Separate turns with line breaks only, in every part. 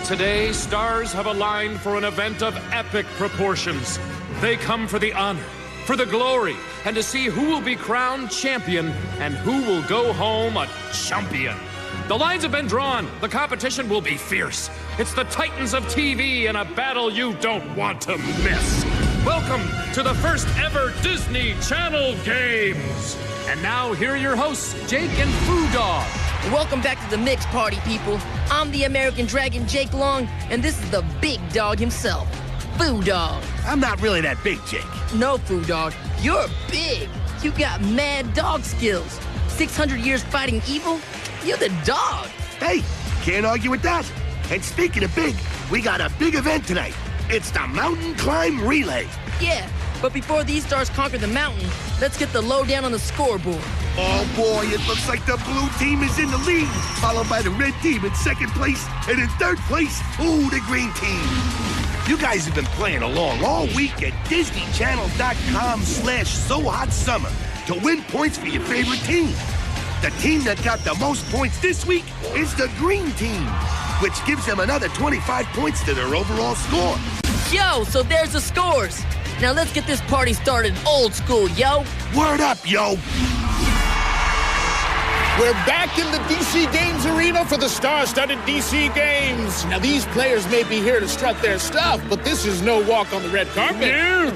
Today, stars have aligned for an event of epic proportions. They come for the honor, for the glory, and to see who will be crowned champion and who will go home a champion. The lines have been drawn. The competition will be fierce. It's the Titans of TV in a battle you don't want to miss. Welcome to the first ever Disney Channel Games. And now, here are your hosts, Jake and Foo Dog.
Welcome back to the Mix Party, people. I'm the American Dragon, Jake Long, and this is the big dog himself, Foo Dog.
I'm not really that big, Jake.
No, Foo Dog, you're big. You got mad dog skills. 600 years fighting evil, you're the dog.
Hey, can't argue with that. And speaking of big, we got a big event tonight. It's the Mountain Climb Relay.
Yeah, but before these stars conquer the mountain, let's get the lowdown on the scoreboard.
Oh boy, it looks like the blue team is in the lead, followed by the red team in second place, and in third place, ooh, the green team. You guys have been playing along all week at DisneyChannel.com/SoHotSummer to win points for your favorite team. The team that got the most points this week is the green team, which gives them another 25 points to their overall score.
Yo, so there's the scores. Now let's get this party started old school, yo.
Word up, yo.
We're back in the DC Games Arena for the star-studded DC Games. Now, these players may be here to strut their stuff, but this is no walk on the red carpet. No.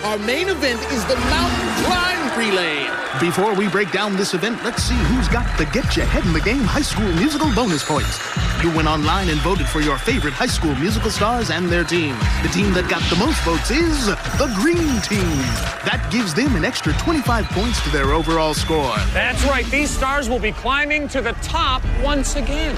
Our main event is the Mountain Climb Relay.
Before we break down this event, let's see who's got the Get You Ahead in the Game High School Musical bonus points. You went online and voted for your favorite high school musical stars and their team. The team that got the most votes is the green team. That gives them an extra 25 points to their overall score.
That's right. These stars will be climbing to the top once again.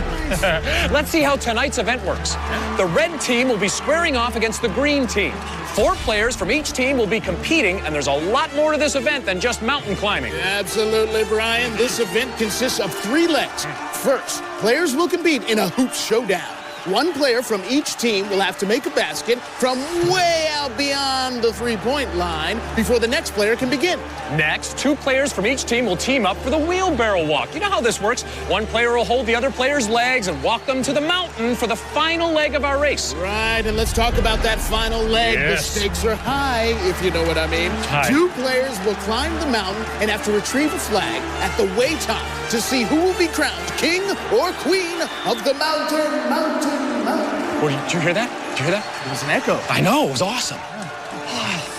Let's see how tonight's event works. The red team will be squaring off against the green team. 4 players from each team will be competing, and there's a lot more to this event than just mountain climbing.
Absolutely, Brian. This event consists of 3 legs. First, players will compete in a hoops showdown. 1 player from each team will have to make a basket from way out beyond the 3-point line before the next player can begin.
Next, 2 players from each team will team up for the wheelbarrow walk. You know how this works. 1 player will hold the other player's legs and walk them to the mountain for the final leg of our race.
Right, and let's talk about that final leg.
Yes.
The stakes are high, if you know what I mean.
High.
2 players will climb the mountain and have to retrieve a flag at the way top to see who will be crowned king or queen of the mountain.
Well, did you hear that? Did you hear that?
It was an echo.
I know. It was awesome.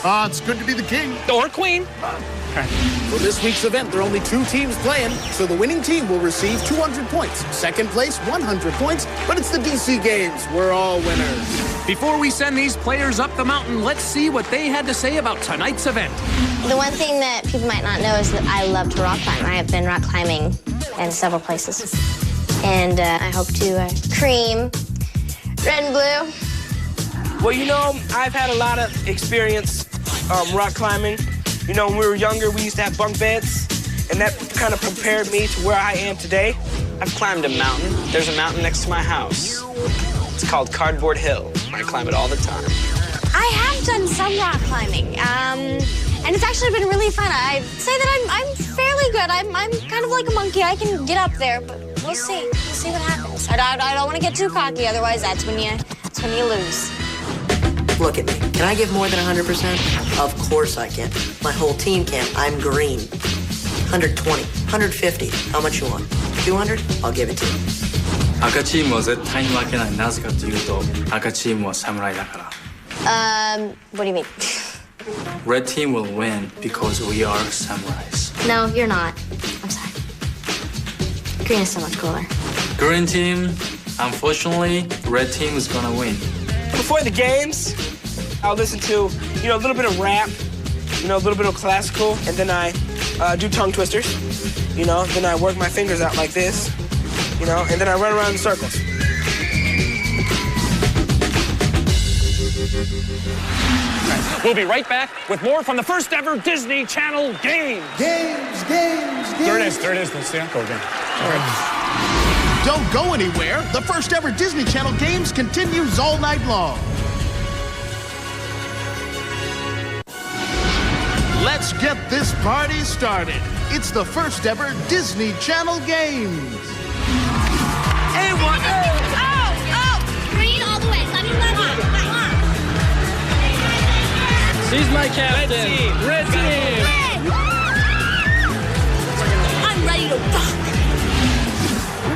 It's good to be the king.
Or queen.
For this week's event, there are only 2 teams playing, so the winning team will receive 200 points. Second place, 100 points, but it's the DC Games. We're all winners.
Before we send these players up the mountain, let's see what they had to say about tonight's event.
The one thing that people might not know is that I love to rock climb. I have been rock climbing in several places. And I hope to cream red and blue.
Well, you know, I've had a lot of experience rock climbing. You know, when we were younger, we used to have bunk beds, and that kind of prepared me to where I am today.
I've climbed a mountain. There's a mountain next to my house. It's called Cardboard Hill. I climb it all the time.
I have done some rock climbing, and it's actually been really fun. I'd say that I'm fairly good. I'm kind of like a monkey. I can get up there, but we'll see. We'll see what happens. I don't want to get too cocky, otherwise that's when you lose.
Look at me. Can I give more than 100%? Of course I can. My whole team can. I'm green. 120, 150. How much you want? 200? I'll give it to you.
赤チームは絶対に負けない。なぜかというと、赤チームは侍だから。
What do you mean?
Red team will win because we are samurais.
No, you're not. I'm sorry. Green is so much cooler.
Green team, unfortunately, red team is gonna win.
Before the games, I'll listen to, you know, a little bit of rap, you know, a little bit of classical, and then I do tongue twisters, you know, then I work my fingers out like this, you know, and then I run around in circles.
We'll be right back with more from the first ever Disney Channel Games.
Games.
There it is. Let's see that go again.
Don't go anywhere. The first ever Disney Channel Games continues all night long. Let's get this party started. It's the first ever Disney Channel Games.
Oh, green
He's my captain.
Red team.
I'm ready to rock.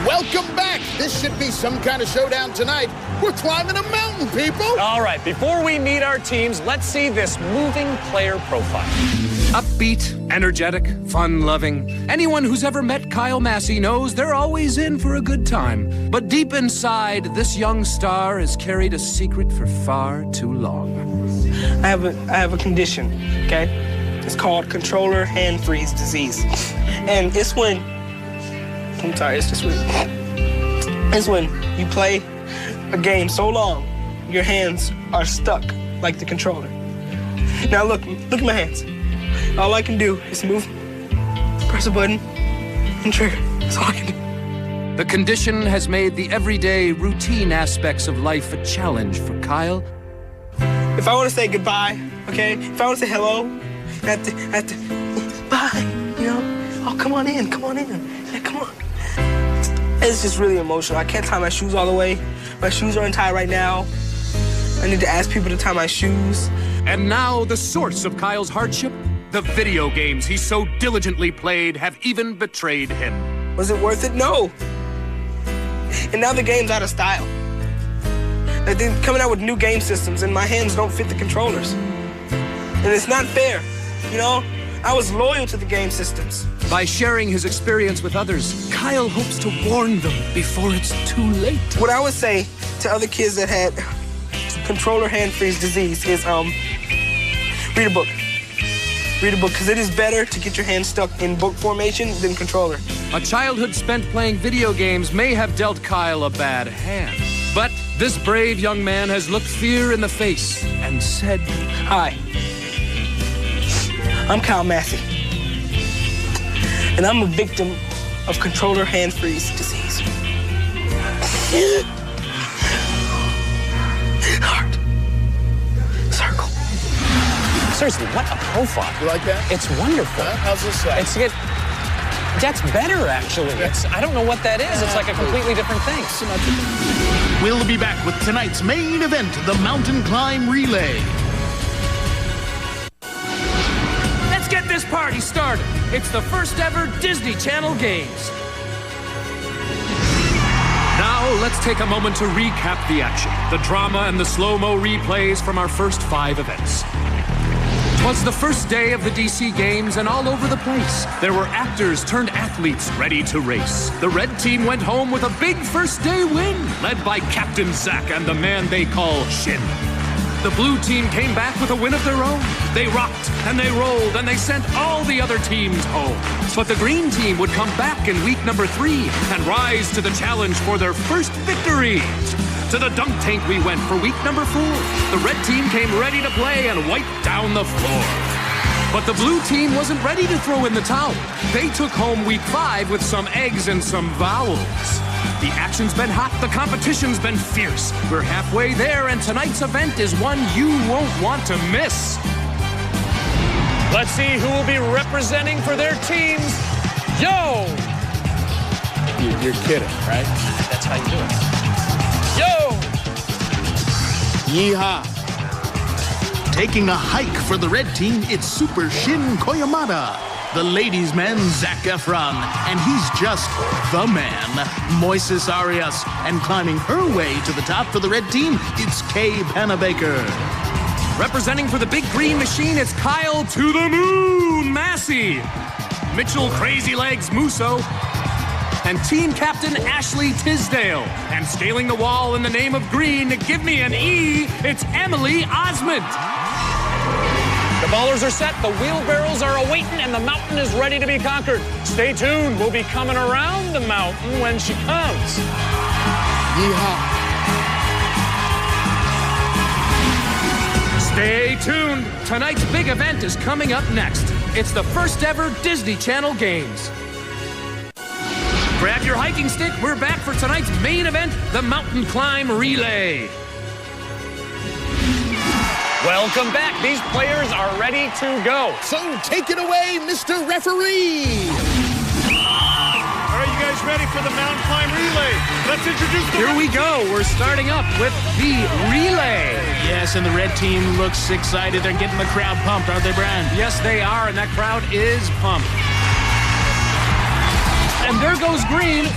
Welcome back. This should be some kind of showdown tonight. We're climbing a mountain, people.
All right, before we meet our teams, let's see this moving player profile.
Upbeat, energetic, fun-loving. Anyone who's ever met Kyle Massey knows they're always in for a good time. But deep inside, this young star has carried a secret for far too long.
I have a condition, okay? It's called controller hand freeze disease. And it's when, I'm sorry, it's when you play a game so long, your hands are stuck like the controller. Now look at my hands. All I can do is move, press a button, and trigger. That's all I can do.
The condition has made the everyday, routine aspects of life a challenge for Kyle.
If I want to say goodbye, okay? If I want to say hello, I have to, bye, you know? Oh, come on in. Yeah, come on. It's just really emotional. I can't tie my shoes all the way. My shoes are untied right now. I need to ask people to tie my shoes.
And now the source of Kyle's hardship, the video games he so diligently played, have even betrayed him.
Was it worth it? No. And now the game's out of style. They're coming out with new game systems, and my hands don't fit the controllers. And it's not fair, you know? I was loyal to the game systems.
By sharing his experience with others, Kyle hopes to warn them before it's too late.
What I would say to other kids that had controller hand freeze disease is, read a book. Read a book, because it is better to get your hands stuck in book formation than controller.
A childhood spent playing video games may have dealt Kyle a bad hand. But this brave young man has looked fear in the face and said,
"Hi, I'm Kyle Massey, and I'm a victim of controller hand freeze disease." Heart. Circle.
Seriously, what a profile.
You like that?
It's wonderful.
How's this sound?
That's better, actually. I don't know what that is. It's like a completely different thing.
We'll be back with tonight's main event, the Mountain Climb Relay.
let's get this party started. It's the first ever Disney Channel Games. Now, let's take a moment to recap the action, the drama and the slow-mo replays from our first 5 events. 'Twas the first day of the DC Games, and all over the place, there were actors turned athletes ready to race. The red team went home with a big first day win, led by Captain Zack and the man they call Shin. The blue team came back with a win of their own. They rocked, and they rolled, and they sent all the other teams home. But the green team would come back in week number 3 and rise to the challenge for their first victory. To the dunk tank we went for week number 4. The red team came ready to play and wiped down the floor. But the blue team wasn't ready to throw in the towel. They took home week 5 with some eggs and some vowels. The action's been hot, the competition's been fierce. We're halfway there, and tonight's event is one you won't want to miss.
Let's see who will be representing for their teams. Yo!
You're kidding, right?
That's how you do it. Yo!
Yeehaw.
Taking a hike for the red team, it's Super Shin Koyamada. The ladies' man, Zac Efron, and he's just the man, Moises Arias. And climbing her way to the top for the red team, it's Kay Panabaker.
Representing for the big green machine, it's Kyle to the Moon Massey, Mitchell Crazy Legs Musso, and team captain Ashley Tisdale. And scaling the wall in the name of green, give me an E, it's Emily Osment.
The ballers are set, the wheelbarrows are awaiting, and the mountain is ready to be conquered. Stay tuned, we'll be coming around the mountain when she comes.
Yeehaw.
Stay tuned. Tonight's big event is coming up next. It's the first ever Disney Channel Games. Grab your hiking stick. We're back for tonight's main event, the Mountain Climb Relay.
Welcome back. These players are ready to go.
So take it away, Mr. Referee.
All right, you guys
ready for the mountain climb relay. Let's introduce the...
Here we go. We're starting up with the relay.
Yes, and the red team looks excited. They're getting the crowd pumped, aren't they, Brian?
Yes, they are, and that crowd is pumped. And there goes green.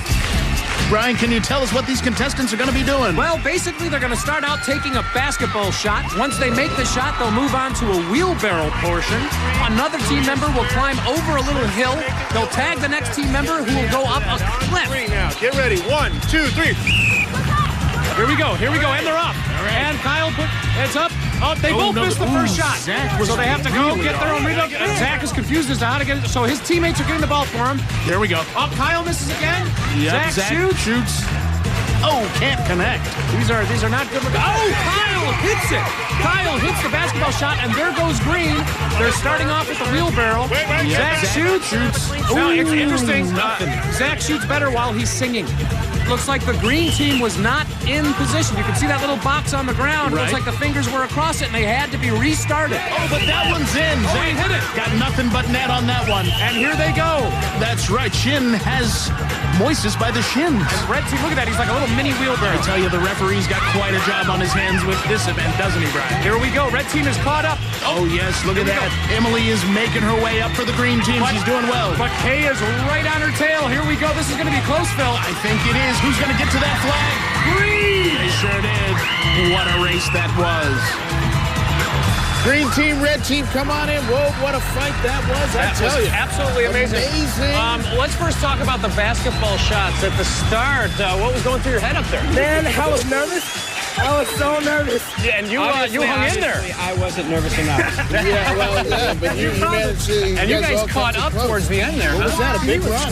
Brian, can you tell us what these contestants are going to be doing?
Well, basically, they're going to start out taking a basketball shot. Once they make the shot, they'll move on to a wheelbarrow portion. Another team member will climb over a little hill. They'll tag the next team member who will go up a cliff.
Now, get ready. 1, 2, 3.
Here we go, and they're up. And Kyle it's up. Oh, they both missed the first shot. So they have to go get their own rebound. Zach is confused as to how to get it. So his teammates are getting the ball for him.
There we go.
Oh, Kyle misses again.
Yep,
Zach
shoots. Oh, can't connect.
These are not good. Oh, Kyle hits it. Kyle hits the basketball shot, and there goes green. They're starting off with the wheelbarrow. Zach shoots. Now, it's interesting. Zach shoots better while he's singing. Looks like the green team was not in position. You can see that little box on the ground. Looks like the fingers were across it, and they had to be restarted.
Oh, but that one's in.
Oh, he hit it.
Got nothing but net on that one.
And here they go.
That's right. Shin has Moises by the shins.
And red team, look at that. He's like a little mini wheelbarrow.
I tell you, the referee's got quite a job on his hands with this event, doesn't he, Brian?
Here we go. Red team is caught up.
Oh, yes. Look at that. Emily is making her way up for the green team. She's doing well.
But Kay is right on her tail. Here we go. This is going to be close, Phil.
I think it is. Who's going to get to that flag?
Green!
They sure did. What a race that was.
Green team, red team, come on in. Whoa, what a fight that was, I tell you.
Absolutely amazing. Let's first talk about the basketball shots at the start. What was going through your head up there?
Man, I was nervous. I was so nervous.
Yeah, and you hung in there.
I wasn't nervous enough.
But you managed to...
And you guys caught up towards the end there.
What was that, a big run?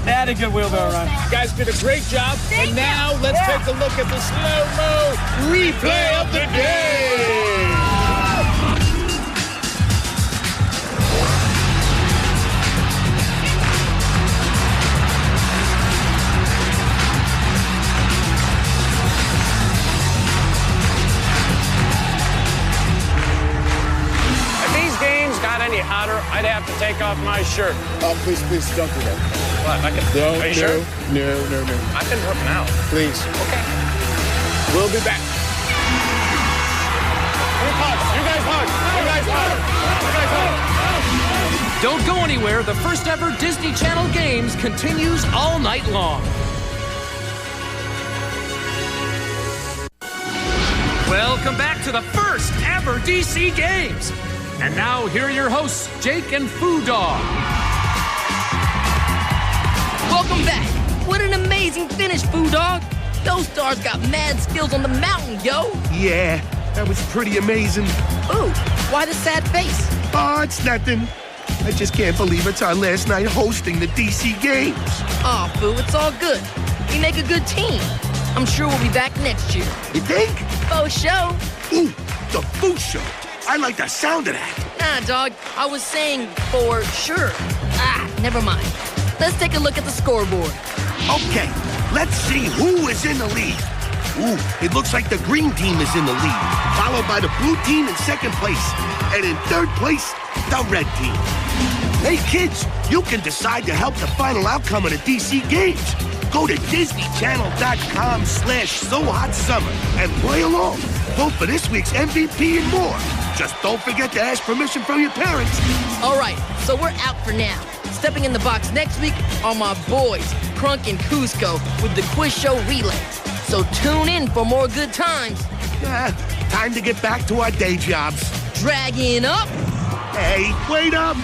They had a good wheelbarrow run.
You guys did a great job. And now let's take a look at the slow-mo replay of the game.
Any hotter, I'd have to take off my shirt.
Oh, please, don't do that.
What? I can. Are you sure?
No.
I can rip now.
Please.
Okay.
We'll be back.
You guys hug.
Don't go anywhere. The first ever Disney Channel Games continues all night long. Welcome back to the first ever DC Games. And now, here are your hosts, Jake and Foo Dog.
Welcome back. What an amazing finish, Foo Dog. Those stars got mad skills on the mountain, yo.
Yeah, that was pretty amazing.
Ooh, why the sad face?
Oh, it's nothing. I just can't believe it's our last night hosting the DC Games.
Aw, Foo, it's all good. We make a good team. I'm sure we'll be back next year.
You think?
Faux show.
Ooh, the Foo Show. I like the sound of that.
Nah, dog. I was saying for sure. Never mind. Let's take a look at the scoreboard.
Okay, let's see who is in the lead. Ooh, it looks like the green team is in the lead, followed by the blue team in second place. And in third place, the red team. Hey, kids, you can decide to help the final outcome of the DC Games. Go to DisneyChannel.com/SoHotSummer and play along. Vote for this week's MVP and more. Just don't forget to ask permission from your parents.
All right, so we're out for now. Stepping in the box next week are my boys, Crunk and Cusco, with the quiz show relay. So tune in for more good times.
Time to get back to our day jobs.
Dragging up.
Hey, wait up.